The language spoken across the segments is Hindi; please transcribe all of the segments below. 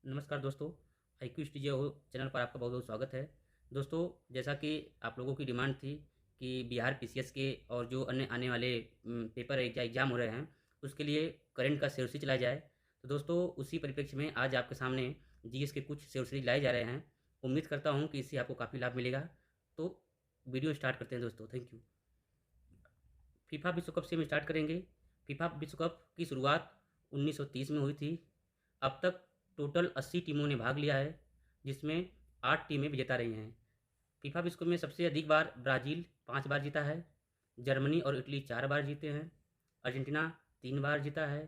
नमस्कार दोस्तों, IQ स्टूडियो चैनल पर आपका बहुत-बहुत स्वागत है। दोस्तों, जैसा कि आप लोगों की डिमांड थी कि बिहार पीसीएस के और जो अन्य आने वाले पेपर एग्ज़ाम हो रहे हैं, उसके लिए करंट का सेवसी चलाया जाए। तो दोस्तों, उसी परिप्रेक्ष्य में आज आपके सामने जीएस के कुछ सेवसी लाए जा रहे हैं। उम्मीद करता हूँ कि इससे आपको काफ़ी लाभ मिलेगा। तो वीडियो स्टार्ट करते हैं दोस्तों, थैंक यू। फीफा विश्व कप से हम स्टार्ट करेंगे। फीफा विश्व कप की शुरुआत 1930 में हुई थी। अब तक टोटल 80 टीमों ने भाग लिया है, जिसमें 8 टीमें विजेता रही हैं। फीफा विश्व कप में सबसे अधिक बार ब्राज़ील 5 बार जीता है, जर्मनी और इटली 4 बार जीते हैं, अर्जेंटीना 3 बार जीता है,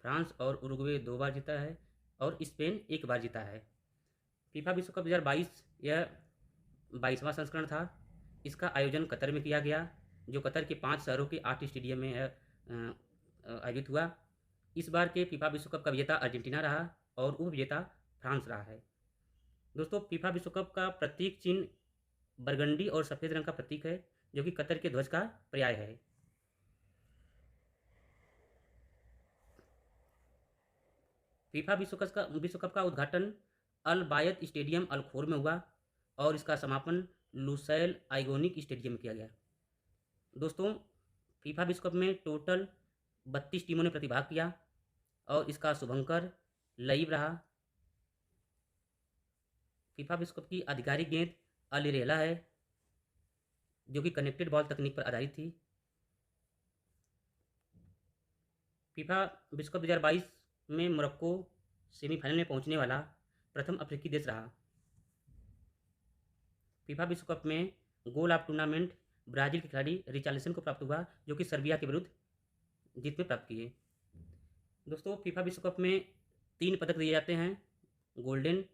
फ्रांस और उरुग्वे 2 बार जीता है और स्पेन 1 बार जीता है। फीफा विश्व कप 2022 यह 22वां संस्करण था। इसका आयोजन कतर में किया गया, जो कतर के 5 शहरों के 8 स्टेडियम में आयोजित हुआ। इस बार के फीफा विश्व कप का विजेता अर्जेंटीना रहा और उपविजेता फ्रांस रहा है। दोस्तों, फीफा विश्व कप का प्रतीक चिन्ह बरगंडी और सफ़ेद रंग का प्रतीक है, जो कि कतर के ध्वज का पर्याय है। फीफा विश्व कप का उद्घाटन अल बायत स्टेडियम अल खोर में हुआ और इसका समापन लुसैल आइगोनिक स्टेडियम में किया गया। दोस्तों, फीफा विश्व कप में टोटल 32 टीमों ने प्रतिभाग किया और इसका शुभंकर लईब रहा। फीफा विश्व कप की आधिकारिक गेंद अलिरेला है, जो कि कनेक्टेड बॉल तकनीक पर आधारित थी। फीफा विश्व कप 2022 में मोरक्को सेमीफाइनल में पहुंचने वाला प्रथम अफ्रीकी देश रहा। फीफा विश्व कप में गोल ऑफ टूर्नामेंट ब्राज़ील के खिलाड़ी रिचार्लिसन को प्राप्त हुआ, जो कि सर्बिया के विरुद्ध जीत में प्राप्त किए। दोस्तों, फीफा विश्व कप में 3 पदक दिए जाते हैं: गोल्डन,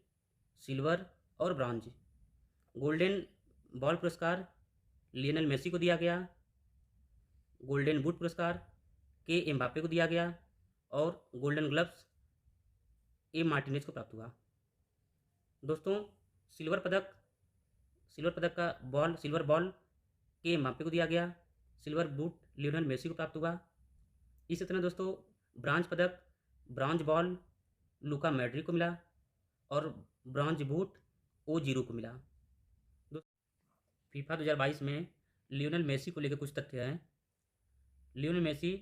सिल्वर और ब्रॉन्ज। गोल्डन बॉल पुरस्कार लियोनेल मेसी को दिया गया, गोल्डन बूट पुरस्कार के एम्बाप्पे को दिया गया और गोल्डन ग्लव्स ए मार्टिनेज को प्राप्त हुआ। दोस्तों, सिल्वर पदक सिल्वर बॉल के एम्बाप्पे को दिया गया, सिल्वर बूट लियोनेल मेसी को प्राप्त हुआ। इसी तरह दोस्तों, ब्रॉन्ज बॉल लूका मैड्रिक को मिला और ब्रॉन्ज बूट O0 को मिला। फीफा 2022 में लियोनेल मेसी को लेकर कुछ तथ्य हैं। लियोनेल मेसी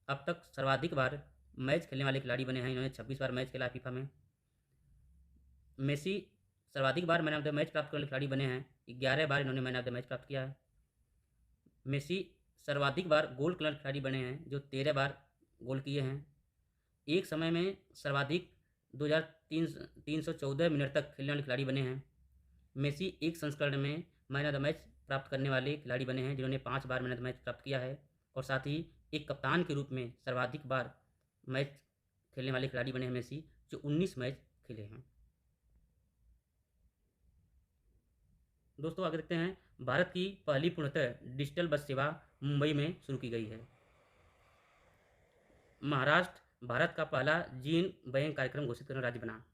अब तक सर्वाधिक बार मैच खेलने वाले खिलाड़ी बने हैं। इन्होंने 26 बार मैच खेला फीफा में। मेसी सर्वाधिक बार मैन ऑफ द मैच प्राप्त करने वाले खिलाड़ी बने हैं। 11 बार इन्होंने मैन ऑफ द मैच प्राप्त किया है। मेसी सर्वाधिक बार गोल किलर खिलाड़ी बने हैं, जो 13 बार गोल किए हैं। एक समय में सर्वाधिक 2314 मिनट तक खेलने वाले खिलाड़ी बने हैं। मेसी एक संस्करण में मैन ऑफ द मैच प्राप्त करने वाले खिलाड़ी बने हैं, जिन्होंने 5 बार मैन ऑफ द मैच प्राप्त किया है और साथ ही एक कप्तान के रूप में सर्वाधिक बार मैच खेलने वाले खिलाड़ी बने हैं मेसी, जो 19 मैच खेले हैं। दोस्तों, आगे देखते हैं। भारत की पहली पूर्णतः डिजिटल बस सेवा मुंबई में शुरू की गई है। महाराष्ट्र भारत का पहला जीन बैंक कार्यक्रम घोषित करने राज्य बना।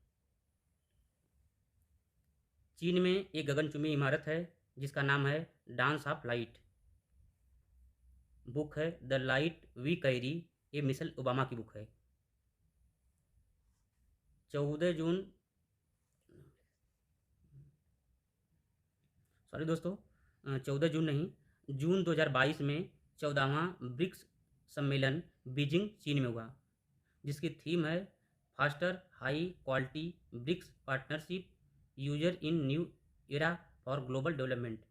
चीन में एक गगनचुंबी इमारत है जिसका नाम है डांस ऑफ लाइट। बुक है द लाइट वी कैरी, ये मिशेल ओबामा की बुक है। 14 जून सॉरी दोस्तों 14 जून नहीं, जून 2022 में 14वां ब्रिक्स सम्मेलन बीजिंग चीन में हुआ, जिसकी थीम है foster high quality BRICS partnership usher in new era for global development.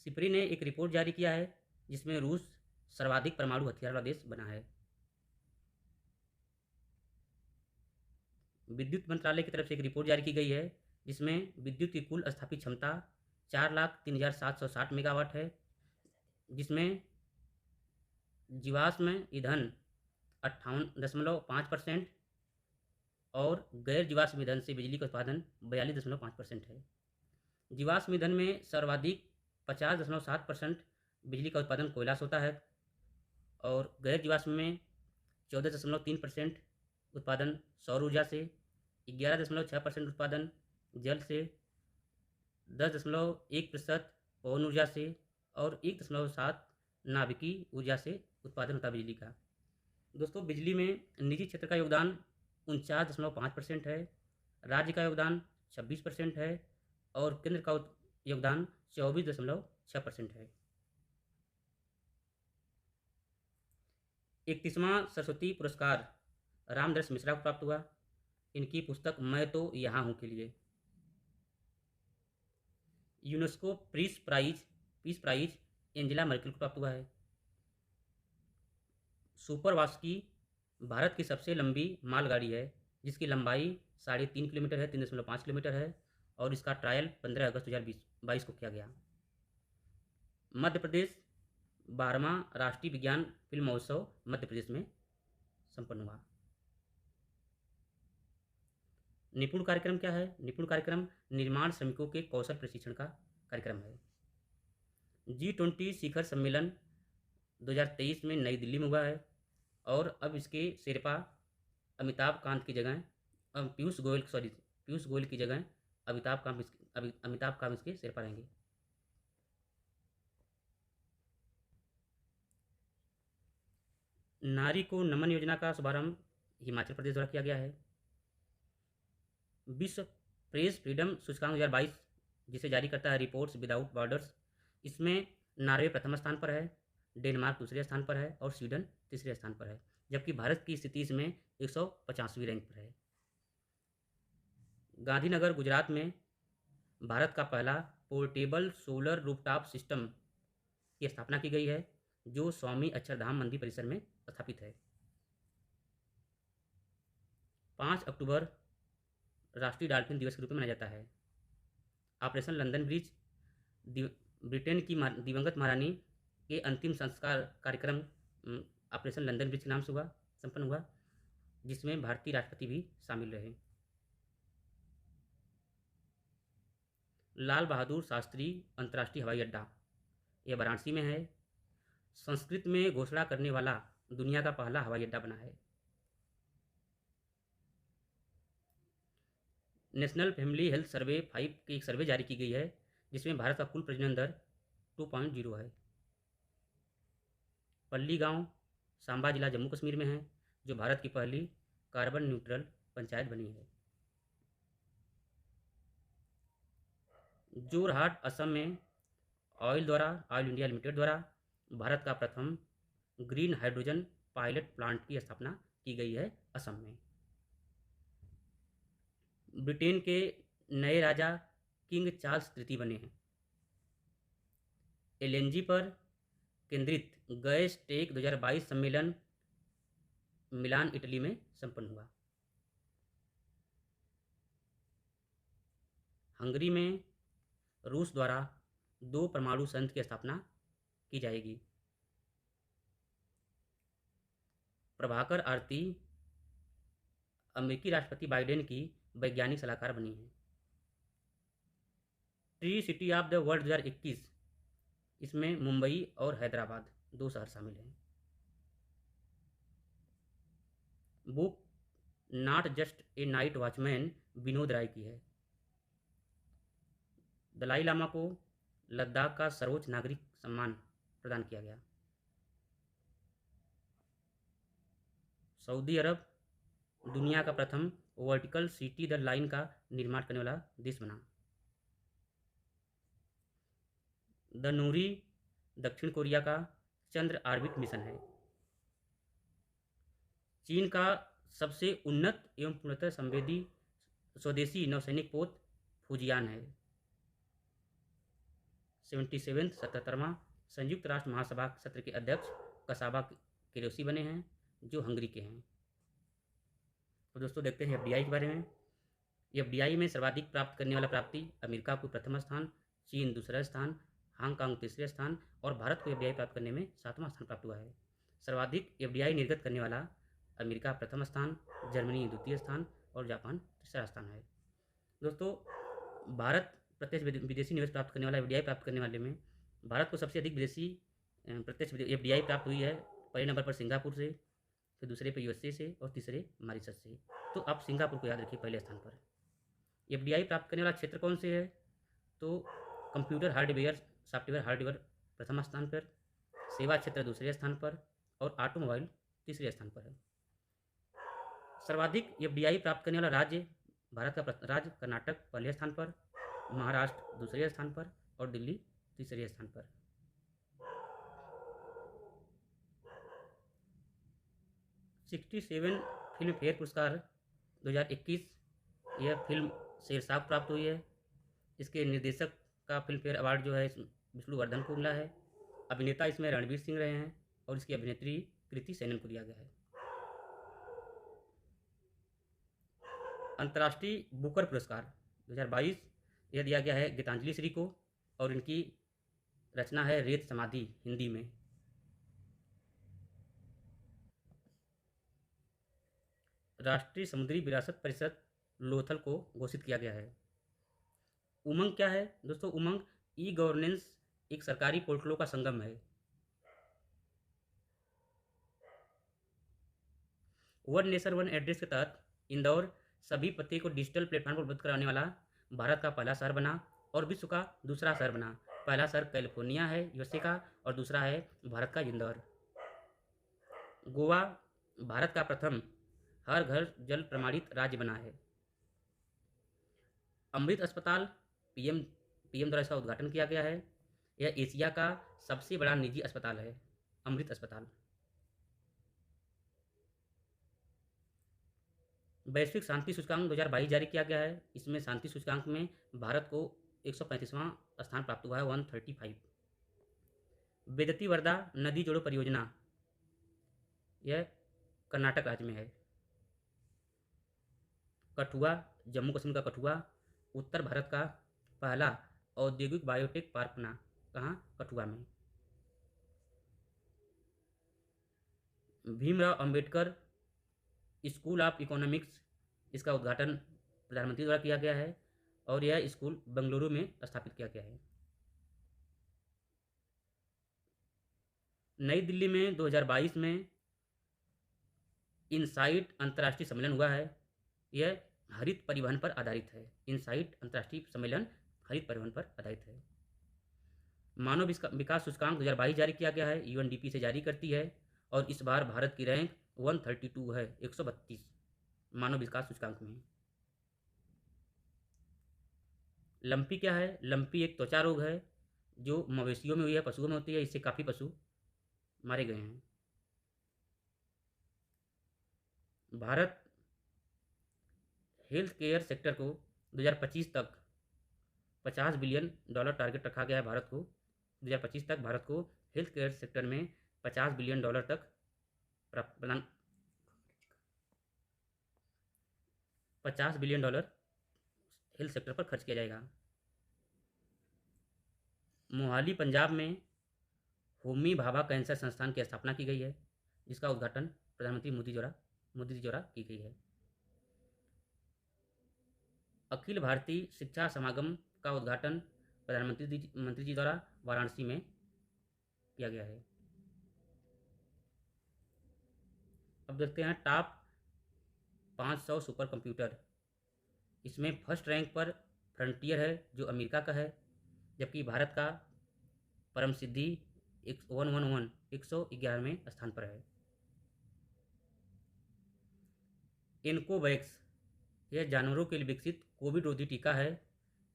SIPRI ने एक रिपोर्ट जारी किया है जिसमें रूस सर्वाधिक परमाणु हथियार वाला देश बना है। विद्युत मंत्रालय की तरफ से एक रिपोर्ट जारी की गई है जिसमें विद्युत की कुल स्थापित क्षमता 4,03,760 मेगावाट है, जिसमें जीवाश्म ईंधन 58.5% और गैर जीवाश्म ईंधन से बिजली का उत्पादन 42.5% है। जीवाश्म ईंधन में सर्वाधिक 50.7% बिजली का उत्पादन कोयला से होता है और गैर जीवाश्म में 14.3% उत्पादन सौर ऊर्जा से, 11.6% उत्पादन जल से, 10.1% पवन ऊर्जा से और 1.7 नाभिकीय ऊर्जा से उत्पादन होता है बिजली का। दोस्तों, बिजली में निजी क्षेत्र का योगदान 49.5% है। राज्य का योगदान 26% है और केंद्र का योगदान 24.6% है। 31वां सरस्वती पुरस्कार रामदर्श मिश्रा को प्राप्त हुआ। इनकी पुस्तक मैं तो यहाँ हूँ के लिए। UNESCO peace prize Angela Merkel को प्राप्त हुआ है। सुपर वास्की भारत की सबसे लंबी मालगाड़ी है, जिसकी लंबाई 3.5 किलोमीटर है, 3.5 किलोमीटर है और इसका ट्रायल 15 अगस्त 2022 को किया गया। मध्य प्रदेश 12वां राष्ट्रीय विज्ञान फिल्म महोत्सव मध्य प्रदेश में संपन्न हुआ। निपुण कार्यक्रम क्या है? निपुण कार्यक्रम निर्माण श्रमिकों के कौशल प्रशिक्षण का कार्यक्रम है। G20 शिखर सम्मेलन 2023 में नई दिल्ली में हुआ है और अब इसके शेरपा अमिताभ पीयूष गोयल की जगह अमिताभ कांत इसके शेरपा रहेंगे। नारी को नमन योजना का शुभारंभ हिमाचल प्रदेश द्वारा किया गया है। विश्व प्रेस फ्रीडम सूचकांक 2022 जिसे जारी करता है रिपोर्ट्स विदाउट बॉर्डर्स, इसमें नॉर्वे प्रथम स्थान पर है, डेनमार्क दूसरे स्थान पर है और स्वीडन तीसरे स्थान पर है, जबकि भारत की स्थिति इसमें 150वीं रैंक पर है। गांधीनगर गुजरात में भारत का पहला पोर्टेबल सोलर रूफटॉप सिस्टम की स्थापना की गई है, जो स्वामी अक्षरधाम मंदिर परिसर में स्थापित है। 5 अक्टूबर राष्ट्रीय डॉल्फिन दिवस के रूप में मनाया जाता है। ऑपरेशन लंदन ब्रिज ब्रिटेन की दिवंगत महारानी के अंतिम संस्कार कार्यक्रम ऑपरेशन लंदन ब्रिज के नाम से संपन्न हुआ, जिसमें भारतीय राष्ट्रपति भी शामिल रहे। लाल बहादुर शास्त्री अंतर्राष्ट्रीय हवाई अड्डा यह वाराणसी में है। संस्कृत में घोषणा करने वाला दुनिया का पहला हवाई अड्डा बना है। नेशनल फैमिली हेल्थ सर्वे 5 की एक सर्वे जारी की गई है, जिसमें भारत का कुल प्रजनन दर 2.0 है। पल्ली गांव सांबा जिला जम्मू कश्मीर में है, जो भारत की पहली कार्बन न्यूट्रल पंचायत बनी है। जोरहाट असम में ऑयल इंडिया लिमिटेड द्वारा भारत का प्रथम ग्रीन हाइड्रोजन पायलट प्लांट की स्थापना की गई है असम में। ब्रिटेन के नए राजा किंग चार्ल्स तृतीय बने हैं। एलएनजी पर केंद्रित गैस टेक 2022 सम्मेलन मिलान इटली में संपन्न हुआ। हंगरी में रूस द्वारा 2 परमाणु संयंत्र की स्थापना की जाएगी। प्रभाकर आरती अमेरिकी राष्ट्रपति बाइडेन की वैज्ञानिक सलाहकार बनी है। Tree city of the world 2021, इसमें मुंबई और हैदराबाद 2 शहर शामिल हैं। Book not just a night watchman Vinod Rai की है। दलाई लामा को लद्दाख का सर्वोच्च नागरिक सम्मान प्रदान किया गया। सऊदी अरब दुनिया का प्रथम वर्टिकल सिटी द लाइन का निर्माण करने वाला देश बना। द नूरी दक्षिण कोरिया का चंद्र ऑर्बिट मिशन है। चीन का सबसे उन्नत एवं पूर्णतः संवेदी स्वदेशी नौसैनिक पोत फुजियान है। 77वां संयुक्त राष्ट्र महासभा सत्र के अध्यक्ष कसाबा किरोसी बने हैं, जो हंगरी के हैं। तो दोस्तों देखते हैं एफडीआई के बारे में। एफडीआई में सर्वाधिक प्राप्त करने वाला प्राप्ति अमेरिका को प्रथम स्थान, चीन दूसरा स्थान, हांगकांग तीसरे स्थान और भारत को एफडीआई प्राप्त करने में 7वां स्थान प्राप्त हुआ है। सर्वाधिक एफडीआई निर्गत करने वाला अमेरिका प्रथम स्थान, जर्मनी द्वितीय स्थान और जापान तीसरा स्थान है। दोस्तों भारत प्रत्यक्ष विदेशी निवेश प्राप्त करने वाला एफडीआई प्राप्त करने वाले में भारत को सबसे अधिक विदेशी प्रत्यक्ष एफडीआई प्राप्त हुई है। पहले नंबर पर सिंगापुर से, फिर दूसरे पर यूएसए से और तीसरे मॉरिशस से। तो आप सिंगापुर को याद रखिए पहले स्थान पर। एफडीआई प्राप्त करने वाला क्षेत्र कौन से है? तो कंप्यूटर हार्डवेयर सॉफ्टवेयर हार्डवेयर प्रथम स्थान पर, सेवा क्षेत्र दूसरे स्थान पर और ऑटोमोबाइल तीसरे स्थान पर है। सर्वाधिक एफडीआई प्राप्त करने वाला राज्य भारत का राज्य कर्नाटक पहले स्थान पर, महाराष्ट्र दूसरे स्थान पर और दिल्ली तीसरे स्थान पर। 67 फिल्म फेयर पुरस्कार 2021 यह फिल्म शेरशाह को प्राप्त हुई है। इसके निर्देशक का फिल्म फेयर अवार्ड जो है विष्णुवर्धन को मिला है। अभिनेता इसमें रणवीर सिंह रहे हैं और इसकी अभिनेत्री कृति सेनन को दिया गया है। अंतर्राष्ट्रीय बुकर पुरस्कार 2022 यह दिया गया है गीतांजलि श्री को और इनकी रचना है रेत समाधि हिंदी में। राष्ट्रीय समुद्री विरासत परिषद लोथल को घोषित किया गया है। उमंग क्या है दोस्तों? उमंग ई गवर्नेंस एक सरकारी पोर्टलों का संगम है। वन नेशन वन एड्रेस के तहत इंदौर सभी पते को डिजिटल प्लेटफॉर्म पर उपलब्ध कराने वाला भारत का पहला शहर बना और विश्व का दूसरा शहर बना। पहला शहर कैलिफोर्निया है यूएसए का और दूसरा है भारत का इंदौर। गोवा भारत का प्रथम हर घर जल प्रमाणित राज्य बना है। अमृत अस्पताल पीएम द्वारा इसका उद्घाटन किया गया है। यह एशिया का सबसे बड़ा निजी अस्पताल है, अमृत अस्पताल। वैश्विक शांति सूचकांक 2022 जारी किया गया है। इसमें शांति सूचकांक में भारत को 135वां स्थान प्राप्त हुआ है, 135। बेदती वर्धा नदी जोड़ो परियोजना यह कर्नाटक राज्य में है। कठुआ जम्मू कश्मीर का कठुआ उत्तर भारत का पहला औद्योगिक बायोटेक पार्क बना। कहाँ? कठुआ में। Bhimrao Ambedkar school of economics इसका उद्घाटन प्रधानमंत्री द्वारा किया गया है और यह स्कूल बेंगलुरु में स्थापित किया गया है। नई दिल्ली में 2022 में इनसाइट अंतर्राष्ट्रीय सम्मेलन हुआ है। यह हरित परिवहन पर आधारित है। इनसाइट अंतर्राष्ट्रीय सम्मेलन हरित परिवहन पर आधारित है। मानव विकास सूचकांक 2022 जारी किया गया है, यूएनडीपी से जारी करती है और इस बार भारत की रैंक 132 है, 132 मानव विकास सूचकांक में। लंपी क्या है? लंपी एक त्वचा रोग है जो मवेशियों में हुई है, पशुओं में होती है। इससे काफ़ी पशु मारे गए हैं। भारत हेल्थ केयर सेक्टर को 2025 तक $50 बिलियन टारगेट रखा गया है। भारत को 2025 तक भारत को हेल्थ केयर सेक्टर में $50 बिलियन तक प्रदान $50 बिलियन हेल्थ सेक्टर पर खर्च किया जाएगा। मोहाली पंजाब में होमी भाभा कैंसर संस्थान की स्थापना की गई है, जिसका उद्घाटन प्रधानमंत्री मोदी जी द्वारा की गई है। अखिल भारतीय शिक्षा समागम का उद्घाटन प्रधानमंत्री जी द्वारा वाराणसी में किया गया है। अब देखते हैं टॉप 500 सुपर कंप्यूटर। इसमें फर्स्ट रैंक पर फ्रंटियर है जो अमेरिका का है, जबकि भारत का परम सिद्धि 111 स्थान पर है। इनकोवैक्स यह जानवरों के लिए विकसित कोविड रोधी टीका है,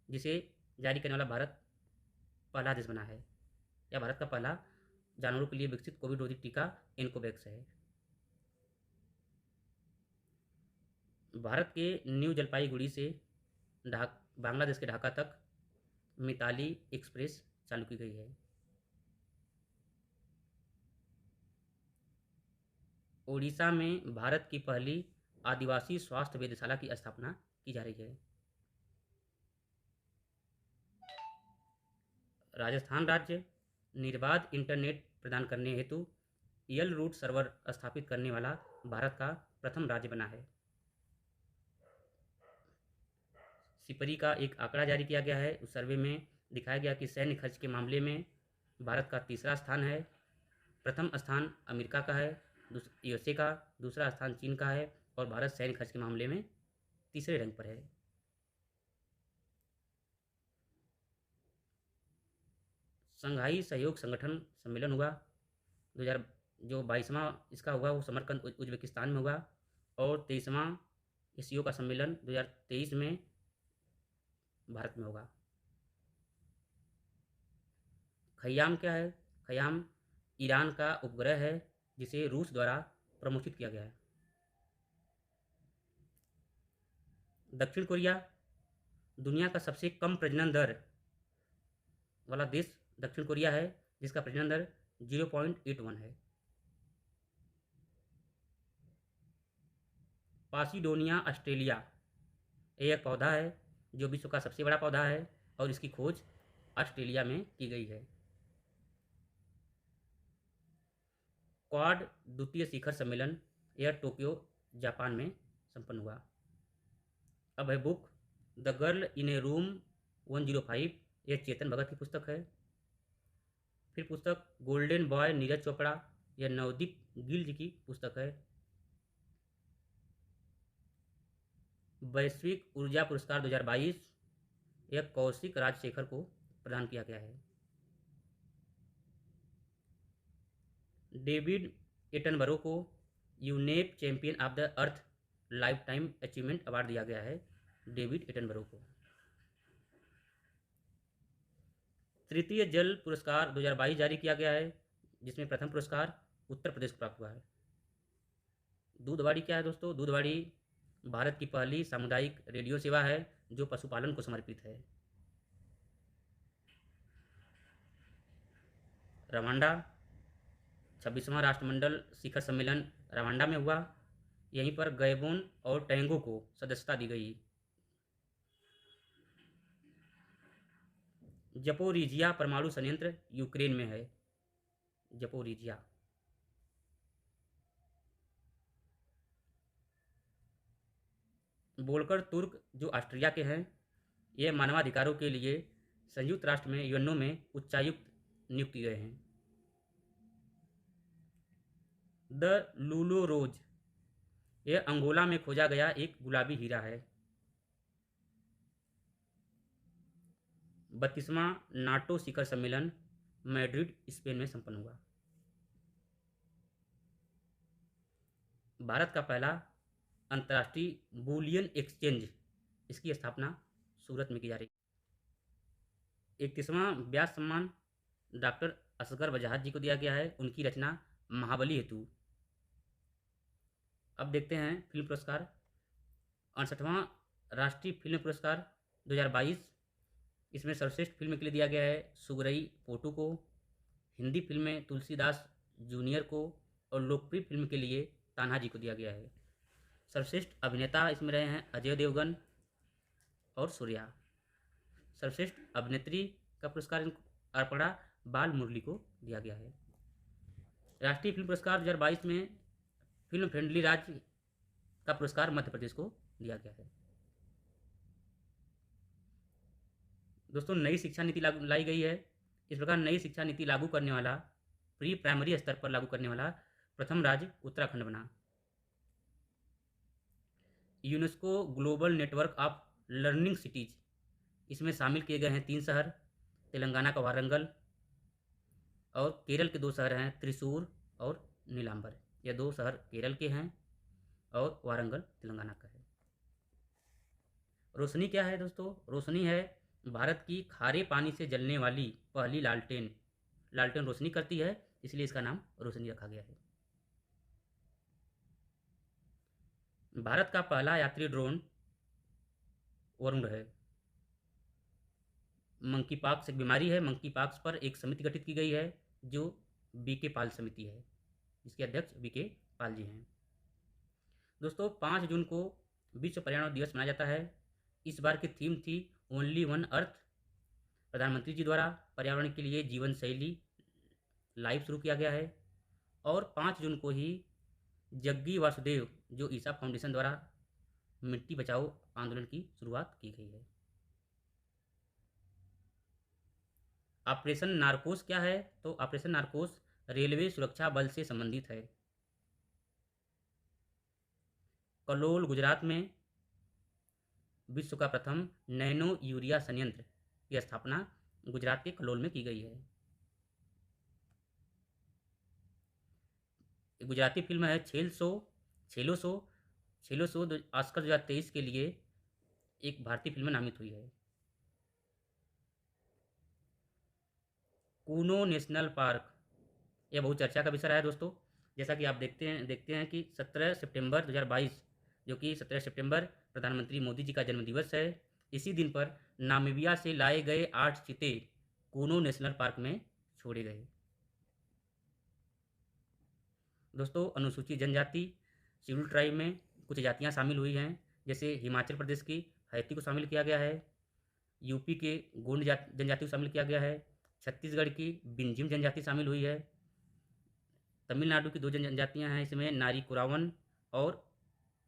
जिसे जारी करने वाला भारत पहला देश बना है। यह भारत का पहला जानवरों के लिए विकसित कोविड रोधी टीका इनकोवैक्स है। भारत के न्यू जलपाईगुड़ी से बांग्लादेश के ढाका तक मिताली एक्सप्रेस चालू की गई है। ओडिशा में भारत की पहली आदिवासी स्वास्थ्य वेधशाला की स्थापना की जा रही है। राजस्थान राज्य निर्बाध इंटरनेट प्रदान करने हेतु यल रूट सर्वर स्थापित करने वाला भारत का प्रथम राज्य बना है। सिपरी का एक आंकड़ा जारी किया गया है। उस सर्वे में दिखाया गया कि सैन्य खर्च के मामले में भारत का तीसरा स्थान है। प्रथम स्थान अमेरिका का है, यूएसए का, दूसरा स्थान चीन का है और भारत सैन्य खर्च के मामले में तीसरे रैंक पर है। संघाई सहयोग संगठन सम्मेलन हुआ जो 22वां इसका हुआ, वो समरकंद उज्बेकिस्तान में हुआ और 23वां एशियो का सम्मेलन 2023 में भारत में होगा। खयाम क्या है? खयाम ईरान का उपग्रह है जिसे रूस द्वारा प्रमोशित किया गया है। दक्षिण कोरिया दुनिया का सबसे कम प्रजनन दर वाला देश दक्षिण कोरिया है, जिसका प्रजनन दर 0.81 है। पासिडोनिया ऑस्ट्रेलिया ये एक पौधा है जो विश्व का सबसे बड़ा पौधा है और इसकी खोज ऑस्ट्रेलिया में की गई है। क्वाड द्वितीय शिखर सम्मेलन यह टोक्यो जापान में संपन्न हुआ। अब है book the girl in A room 105, यह चेतन भगत की पुस्तक है। फिर पुस्तक गोल्डन बॉय नीरज चोपड़ा, यह नवदीप गिल जी की पुस्तक है। वैश्विक ऊर्जा पुरस्कार 2022 यह कौशिक राजशेखर को प्रदान किया गया है। डेविड एटनबरो को UNEP champion of the earth life time achievement award दिया गया है। डेविड एटनबरो को तृतीय जल पुरस्कार 2022 जारी किया गया है, जिसमें प्रथम पुरस्कार उत्तर प्रदेश को प्राप्त हुआ है। दूधवाड़ी क्या है दोस्तों? दूधवाड़ी भारत की पहली सामुदायिक रेडियो सेवा है जो पशुपालन को समर्पित है। रवांडा 26वां राष्ट्रमंडल शिखर सम्मेलन रवांडा में हुआ। यहीं पर गैबोन और टैंगो को सदस्यता दी गई। जपोरिजिया परमाणु संयंत्र यूक्रेन में है। जपोरिजिया। बोलकर तुर्क जो ऑस्ट्रिया के हैं, ये मानवाधिकारों के लिए संयुक्त राष्ट्र में यूएनओ में उच्चायुक्त नियुक्त किए गए हैं। द लूलो रोज यह अंगोला में खोजा गया एक गुलाबी हीरा है। 32वां नाटो शिखर सम्मेलन मैड्रिड स्पेन में संपन्न हुआ। भारत का पहला अंतर्राष्ट्रीय बुलियन एक्सचेंज, इसकी स्थापना सूरत में की जा रही है। 31वां व्यास सम्मान डॉक्टर असगर वजाहत जी को दिया गया है, उनकी रचना महाबली हेतु। अब देखते हैं फिल्म पुरस्कार। 68वां राष्ट्रीय फिल्म पुरस्कार 2022, इसमें सर्वश्रेष्ठ फिल्म के लिए दिया गया है सुगरई पोटू को, हिंदी फिल्म में तुलसीदास जूनियर को और लोकप्रिय फिल्म के लिए तान्हा जी को दिया गया है। सर्वश्रेष्ठ अभिनेता इसमें रहे हैं अजय देवगन और सूर्या। सर्वश्रेष्ठ अभिनेत्री का पुरस्कार अर्पणा बाल मुरली को दिया गया है। राष्ट्रीय फिल्म पुरस्कार 2022 में फिल्म फ्रेंडली राज्य का पुरस्कार मध्य प्रदेश को दिया गया है। दोस्तों नई शिक्षा नीति लाई गई है। इस प्रकार नई शिक्षा नीति लागू करने वाला, प्री प्राइमरी स्तर पर लागू करने वाला प्रथम राज्य उत्तराखंड बना। UNESCO global network of learning cities, इसमें शामिल किए गए हैं 3 शहर, तेलंगाना का वारंगल और केरल के 2 शहर हैं त्रिशूर और नीलांबर। ये 2 शहर केरल के हैं और वारंगल तेलंगाना का है। रोशनी क्या है दोस्तों? रोशनी है भारत की खारे पानी से जलने वाली पहली लालटेन। लालटेन रोशनी करती है, इसलिए इसका नाम रोशनी रखा गया है। भारत का पहला यात्री ड्रोन वरुण है। मंकी पॉक्स एक बीमारी है। मंकी पॉक्स पर एक समिति गठित की गई है जो बीके पाल समिति है, जिसके अध्यक्ष बीके पाल जी हैं। दोस्तों 5 जून को विश्व पर्यावरण दिवस मनाया जाता है। इस बार की थीम थी ओनली वन अर्थ। प्रधानमंत्री जी द्वारा पर्यावरण के लिए जीवन शैली लाइव शुरू किया गया है और 5 जून को ही जग्गी वासुदेव जो ईसा फाउंडेशन द्वारा मिट्टी बचाओ आंदोलन की शुरुआत की गई है। ऑपरेशन नारकोस क्या है? तो ऑपरेशन नारकोस रेलवे सुरक्षा बल से संबंधित है। कलोल गुजरात में विश्व का प्रथम नैनो यूरिया संयंत्र की स्थापना गुजरात के कलोल में की गई है। गुजराती फिल्म है छेलो सो। छेलो शो ऑस्कर 2023 के लिए एक भारतीय फिल्म नामित हुई है। कूनो नेशनल पार्क, यह बहुत चर्चा का विषय रहा है दोस्तों। जैसा कि आप देखते हैं कि 17 सितंबर 2022, जो कि 17 सितंबर प्रधानमंत्री मोदी जी का जन्मदिवस है, इसी दिन पर नामीबिया से लाए गए 8 चीते कूनो नेशनल पार्क में छोड़े गए। दोस्तों, अनुसूचित जनजाति शेड्यूल ट्राइब में कुछ जातियां शामिल हुई हैं, जैसे हिमाचल प्रदेश की हैती को शामिल किया गया है, यूपी के गोंड जनजाति को शामिल किया गया है, छत्तीसगढ़ की बिंजिम जनजाति शामिल हुई है, तमिलनाडु की दो जनजातियां हैं इसमें, नारी कुरावन और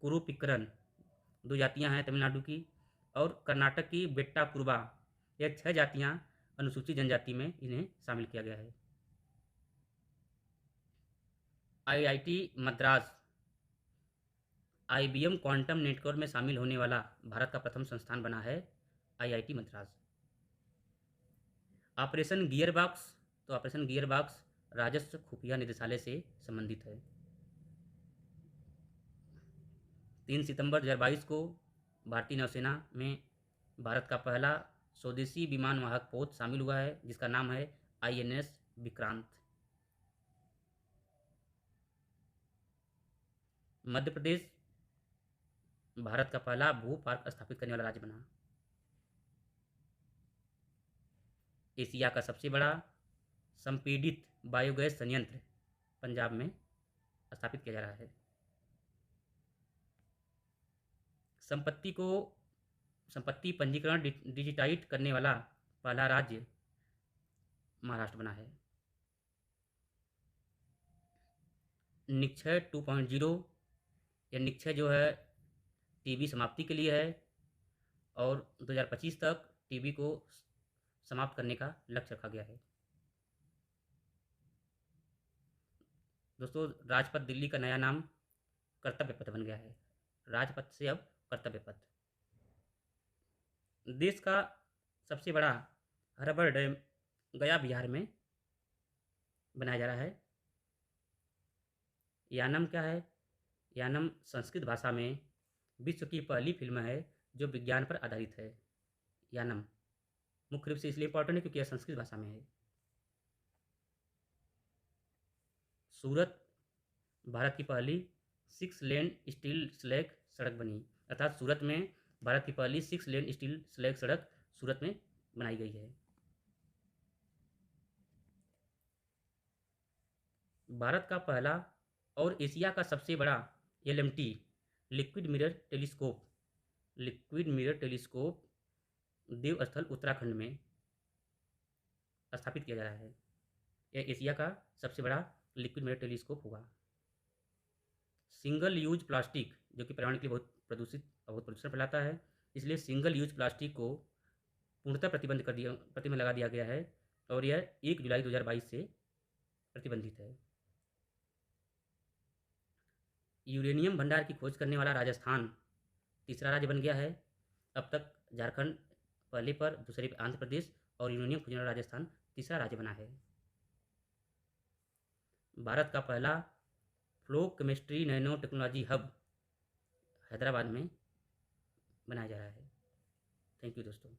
कुरुपिकरन, दो जातियां हैं तमिलनाडु की, और कर्नाटक की बेट्टा कुरबा, यह 6 जातियां अनुसूचित जनजाति में इन्हें शामिल किया गया है। IIT Madras IBM quantum network में शामिल होने वाला भारत का प्रथम संस्थान बना है आईआईटी मद्रास। ऑपरेशन गियरबॉक्स, तो ऑपरेशन गियरबॉक्स राजस्व खुफिया निदेशालय से संबंधित है। 3 सितंबर 2022 को भारतीय नौसेना में भारत का पहला स्वदेशी विमान वाहक पोत शामिल हुआ है, जिसका नाम है आईएनएस विक्रांत। मध्य प्रदेश भारत का पहला भू पार्क स्थापित करने वाला राज्य बना। एशिया का सबसे बड़ा संपीड़ित बायोगैस संयंत्र पंजाब में स्थापित किया जा रहा है। संपत्ति पंजीकरण डिजिटाइज करने वाला पहला राज्य महाराष्ट्र बना है। निक्षय 2.0, यह निक्षय जो है टीबी समाप्ति के लिए है और 2025 तक टीबी को समाप्त करने का लक्ष्य रखा गया है। दोस्तों, राजपथ दिल्ली का नया नाम कर्तव्य पथ बन गया है। राजपथ से अब कर्तव्य पथ। देश का सबसे बड़ा रबर डैम गया बिहार में बनाया जा रहा है। यानम क्या है? यानम संस्कृत भाषा में विश्व की पहली फिल्म है जो विज्ञान पर आधारित है। यानम मुख्य रूप से इसलिए इम्पोर्टेंट है क्योंकि यह संस्कृत भाषा में है। सूरत भारत की पहली 6 लेन स्टील स्लैग सड़क बनी, अर्थात सूरत में भारत की पहली 6 लेन स्टील स्लैग सड़क सूरत में बनाई गई है। भारत का पहला और एशिया का सबसे बड़ा एलएमटी लिक्विड मिरर टेलीस्कोप देवस्थल उत्तराखंड में स्थापित किया जा रहा है। यह एशिया का सबसे बड़ा लिक्विड मिरर टेलीस्कोप होगा। सिंगल यूज प्लास्टिक, जो कि पर्यावरण के लिए बहुत प्रदूषण फैलाता है, इसलिए सिंगल यूज प्लास्टिक को पूर्णतः प्रतिबंध लगा दिया गया है और यह 1 जुलाई 2022 से प्रतिबंधित है। यूरेनियम भंडार की खोज करने वाला राजस्थान तीसरा राज्य बन गया है। अब तक झारखंड पहले पर, दूसरे पर आंध्र प्रदेश और यूरेनियम खोजने वाला राजस्थान तीसरा राज्य बना है। भारत का पहला flow chemistry nano technology hub Hyderabad में बनाया जा रहा है। थैंक यू दोस्तों।